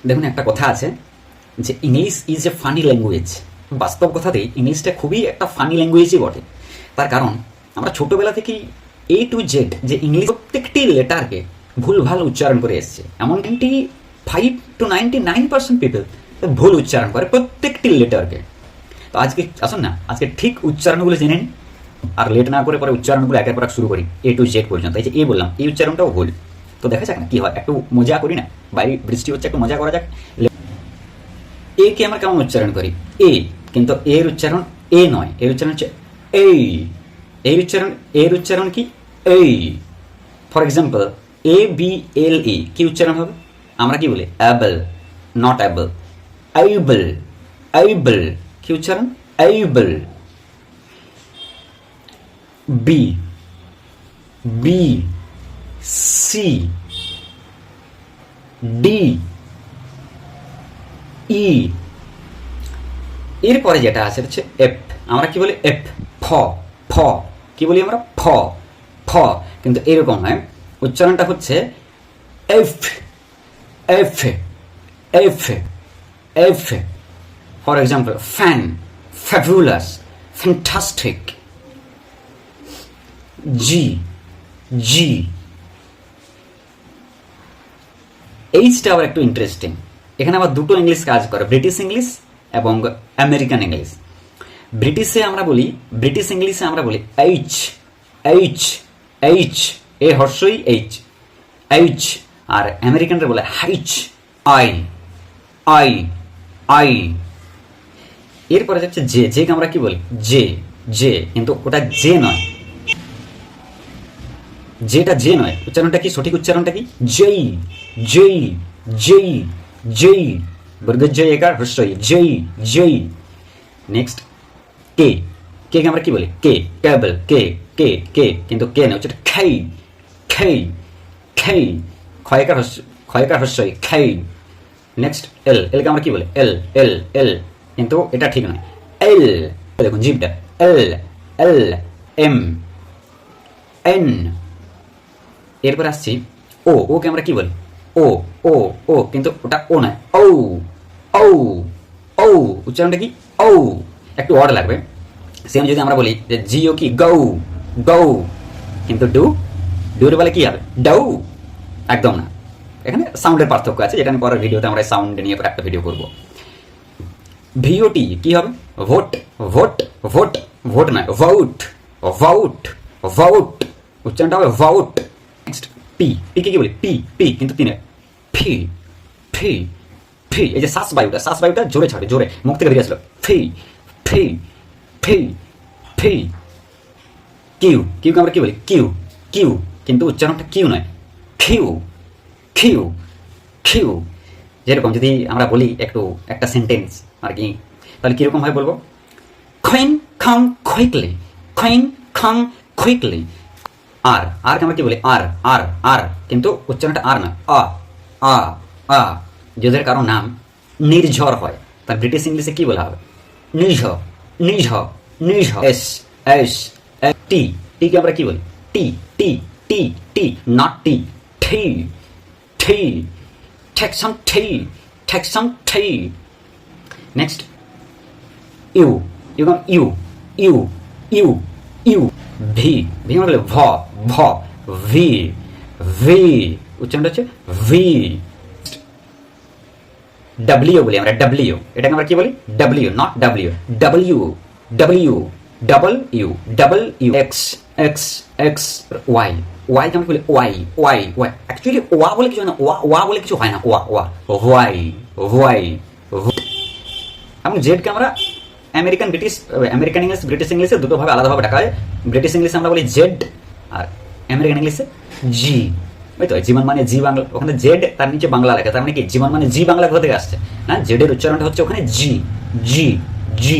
দেখুন, একটা কথা আছে যে English is a funny language. বাস্তব কথাতেই ইংলিশটা খুবই একটা ফানি ল্যাঙ্গুয়েজই বটে। তার কারণ আমরা ছোটবেলা থেকেই A to Z যে ইংলিশ প্রত্যেকটি লেটারকে ভুলভাল উচ্চারণ করে এসছে। এমন 95 to 99% পিপল ভুল উচ্চারণ করে প্রত্যেকটি লেটারকে। তো আজকে আসুন না, আজকে ঠিক উচ্চারণগুলো জেনে নিন, আর লেট না করে পরে উচ্চারণগুলো একের পর এক শুরু করি A to Z পর্যন্ত। এই যে এ বললাম, এই উচ্চারণটাও ভুল। তো দেখা যাক না কি হয়, একটু মজা করি না, বাইরে বৃষ্টি হচ্ছে, একটু মজা করা যাক। এ কে আমরা কেমন উচ্চারণ করি? এ, কিন্তু এর উচ্চারণ এ নয়, এর উচ্চারণ হচ্ছে এই। এর উচ্চারণ কি? এই। ফর এক্সাম্পল ABLE কি উচ্চারণ হবে? আমরা কি বলি? Able, not able. Able, able কি উচ্চারণ? Able. B, B, C, D, E. এরপরে যেটা আছে হচ্ছে এফ। আমরা কি বলি? এফ। ফ, ফ কি বলি আমরা? ফ, ফ। কিন্তু এরকম নয়, উচ্চারণটা হচ্ছে F, F, F, F. For example fan, fabulous, fantastic. G, G. এইচটা আবার একটু ইন্টারেস্টিং। এখানে আবার দুটো ইংলিশ কাজ করে, ব্রিটিশ ইংলিশ এবং আমেরিকান ইংলিশ। ব্রিটিশে আমরা বলি, ব্রিটিশ ইংলিশে আমরা বলি এইচ, এইচ, এইচ, এ হর্ষই এইচ, এইচ। আর আমেরিকানরা বলে হাইচ, আই, আই, আই। এরপরে যাচ্ছে জে, জেকে আমরা কি বলি? জে, জে, কিন্তু ওটা জে নয়, যেটা যে নয়। উচ্চারণটা কি? সঠিক উচ্চারণটা কি? জেই, জেই, জেই, জেই। বর্গের জয়, একার হ্রস্বই, জেই, জেই। নেক্সট কে, কে কে আমরা কি বলি? কে, কেবল, কে, কে, কে, কিন্তু কে নয়, হচ্ছে খেই, খেই, খেই। ক্ষয়কার হ্রস্বই, খেই। নেক্সট এল, এল কে আমরা কি বলি? এল, এল, এল, কিন্তু এটা ঠিক নয়। এল, দেখুন জিভটা, এল, এল, এম, এন। এরপর আসছি ও, ও কে আমরা কি বলি? ও, ও, ও, কিন্তু ওটা ও নয়, ও, ও, ও। উচ্চারণটা কি? ও। একটু অড লাগবে। সেম যদি আমরা বলি যে জিও কি? গৌ, গৌ, কিন্তু ডু, ডুর বলে কি হবে? ডৌ। একদম না, এখানে সাউন্ডের পার্থক্য আছে, যেটা আমি পরের ভিডিওতে আমরা সাউন্ড নিয়ে একটা ভিডিও করব। ভিওটি কি হবে? ভোট, ভোট, ভোট, ভোট নয়, ভোট, ভোট, ভোট। উচ্চারণটা হবে vote. Next P, P K কি বলি? পি, পি, কিন্তু পি নয়, ফি, ফি, ফি। এই যে শ্বাস বায়ুটা, শ্বাস বায়ুটা জোরে ছাড়ে, জোরে মুখ থেকে বেরিয়ে আসলো, ফি, ফি, ফি, ফি। কিউ, কিউ কে আমরা কি বলি? কিউ, কিউ, কিন্তু উচ্চারণটা কিউ নয়, খিউ, খিউ, খিউ। যেরকম যদি আমরা বলি একটু একটা সেন্টেন্স আর কি, তাহলে কিরকম ভাবে বলবো? খৈন খাং কুইকলি, খৈন খাং কুইকলি। আর, আর কে আমরা কি বলি? আর, আর, আর, কিন্তু উচ্চারণটা আর না, আ, আ, আ। যাদের কারো নাম নির্ঝর হয়, তার ব্রিটিশ ইংলিশে কি বলা হবে? নিঝ, নিঝ, নিঝ। এস, এস, টি, টি কে আমরা কি বলি? টি, টি, টি, টি, নট টি, ঠি, ঠি। Take some tea, take some tea. Next, U, U come U, U, U, U. V, V মানে বলে ভ, ভ, ভি, ভি। উচ্চারণটা হচ্ছে ভি। ডাব্লিউ বলি আমরা, ডাব্লিউ, এটাকে আমরা কি বলি? W, not W, W, W, double U, double U. X, X, X. Y, Y কে আমরা বলি? Y, Y, Y. অ্যাকচুয়ালি ওয়া বলে কিছু হয় না, ওয়া, ওয়া বলে কিছু হয় না, ওয়া, ওয়া, ওয়াই, ওয়াই। এবং জেড কে আমরা American, British, American English, British ইংলিশে দুটো ভাবে আলাদাভাবে ডাকা হয়। ব্রিটিশ ইংলিশে আমরা বলি জেড, আর আমেরিকান ইংলিশে জি। ওই তো জীবন মানে জি বাংলা, ওখানে জেড, তার নিচে বাংলা লেখা, তার মানে কি জীবন মানে জি বাংলা কোথা থেকে আসছে? না, জেড এর উচ্চারণটা হচ্ছে ওখানে জি, জি, জি।